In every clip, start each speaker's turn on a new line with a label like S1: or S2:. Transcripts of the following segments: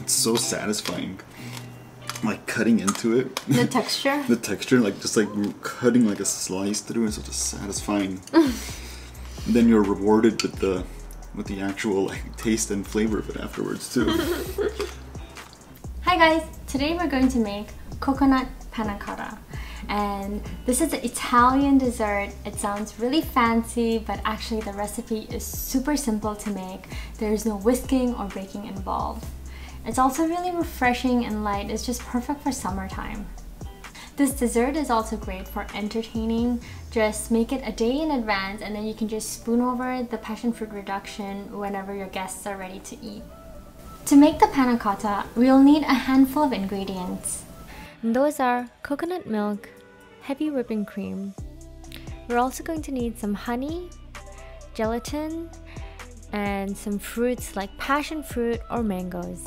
S1: It's so satisfying. Like cutting into it.
S2: The texture?
S1: The texture, like just like cutting like a slice through is such a satisfying. Then you're rewarded with the actual like taste and flavor of it afterwards too.
S2: Hi guys! Today we're going to make coconut panna cotta. And this is an Italian dessert. It sounds really fancy, but actually the recipe is super simple to make. There's no whisking or baking involved. It's also really refreshing and light. It's just perfect for summertime. This dessert is also great for entertaining. Just make it a day in advance and then you can just spoon over the passion fruit reduction whenever your guests are ready to eat. To make the panna cotta, we'll need a handful of ingredients. And those are coconut milk, heavy whipping cream. We're also going to need some honey, gelatin, and some fruits like passion fruit or mangoes.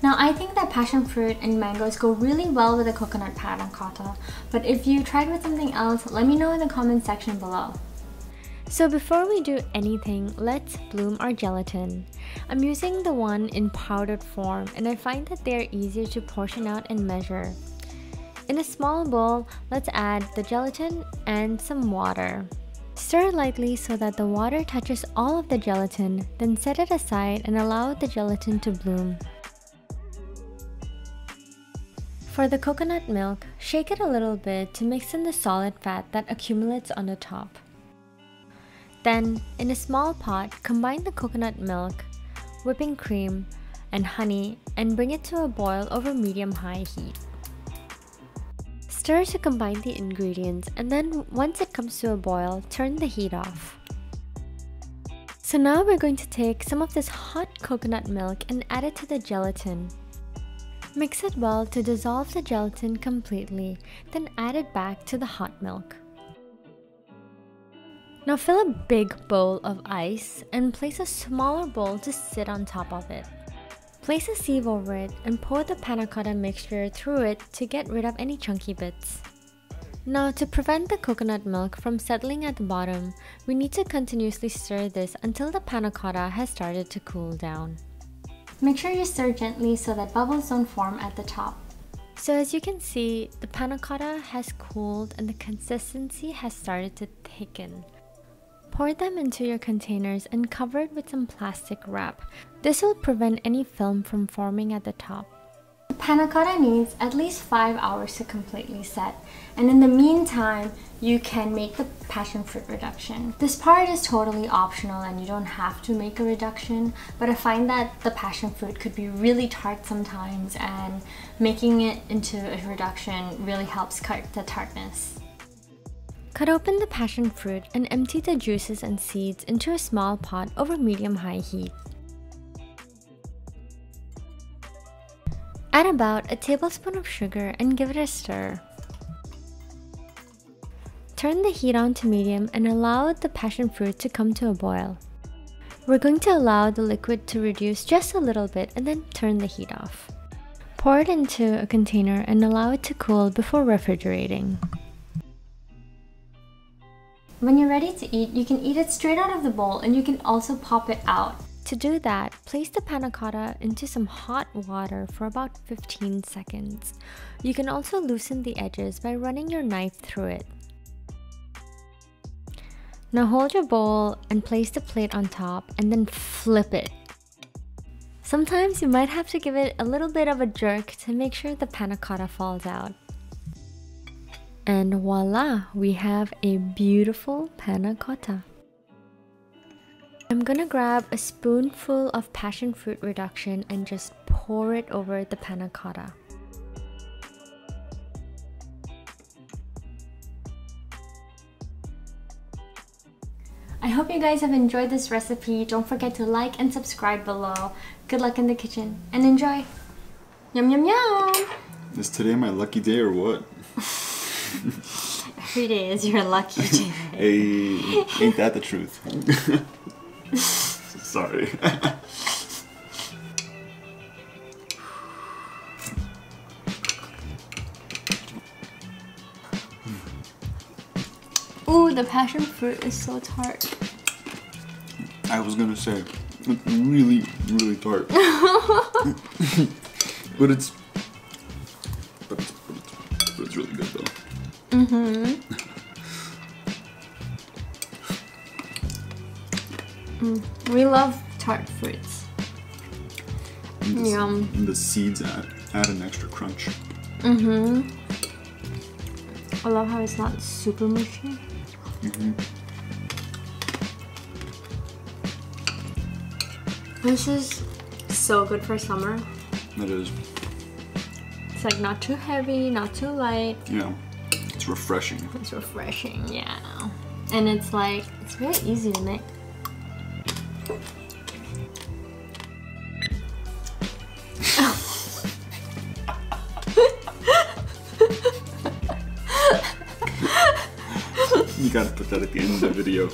S2: Now I think that passion fruit and mangoes go really well with the coconut panna cotta, but if you tried with something else, let me know in the comment section below. So before we do anything, let's bloom our gelatin. I'm using the one in powdered form and I find that they're easier to portion out and measure. In a small bowl, let's add the gelatin and some water. Stir lightly so that the water touches all of the gelatin, then set it aside and allow the gelatin to bloom. For the coconut milk, shake it a little bit to mix in the solid fat that accumulates on the top. Then, in a small pot, combine the coconut milk, whipping cream, and honey and bring it to a boil over medium-high heat. Stir to combine the ingredients and then once it comes to a boil, turn the heat off. So now we're going to take some of this hot coconut milk and add it to the gelatin. Mix it well to dissolve the gelatin completely, then add it back to the hot milk. Now fill a big bowl of ice and place a smaller bowl to sit on top of it. Place a sieve over it and pour the panna cotta mixture through it to get rid of any chunky bits. Now to prevent the coconut milk from settling at the bottom, we need to continuously stir this until the panna cotta has started to cool down. Make sure you stir gently so that bubbles don't form at the top. So as you can see, the panna cotta has cooled and the consistency has started to thicken. Pour them into your containers and cover it with some plastic wrap. This will prevent any film from forming at the top. The panna cotta needs at least 5 hours to completely set, and in the meantime, you can make the passion fruit reduction. This part is totally optional and you don't have to make a reduction, but I find that the passion fruit could be really tart sometimes and making it into a reduction really helps cut the tartness. Cut open the passion fruit and empty the juices and seeds into a small pot over medium-high heat. Add about a tablespoon of sugar and give it a stir. Turn the heat on to medium and allow the passion fruit to come to a boil. We're going to allow the liquid to reduce just a little bit and then turn the heat off. Pour it into a container and allow it to cool before refrigerating. When you're ready to eat, you can eat it straight out of the bowl and you can also pop it out. To do that, place the panna cotta into some hot water for about 15 seconds. You can also loosen the edges by running your knife through it. Now hold your bowl and place the plate on top and then flip it. Sometimes you might have to give it a little bit of a jerk to make sure the panna cotta falls out. And voila, we have a beautiful panna cotta. I'm gonna grab a spoonful of passion fruit reduction and just pour it over the panna cotta. I hope you guys have enjoyed this recipe. Don't forget to like and subscribe below. Good luck in the kitchen and enjoy! Yum yum yum!
S1: Is today my lucky day or what?
S2: Every day is your lucky day.
S1: Hey, ain't that the truth? Sorry.
S2: Ooh, the passion fruit is so tart.
S1: I was gonna say, It's really, really tart. but it's really good though.
S2: We love tart fruits. Yum.
S1: And the seeds add an extra crunch.
S2: I love how it's not super mushy. This is so good for summer.
S1: It is.
S2: It's like not too heavy, not too light.
S1: Yeah, it's refreshing.
S2: It's refreshing, yeah. And it's like, it's very easy to make.
S1: You gotta put that at the end of the video.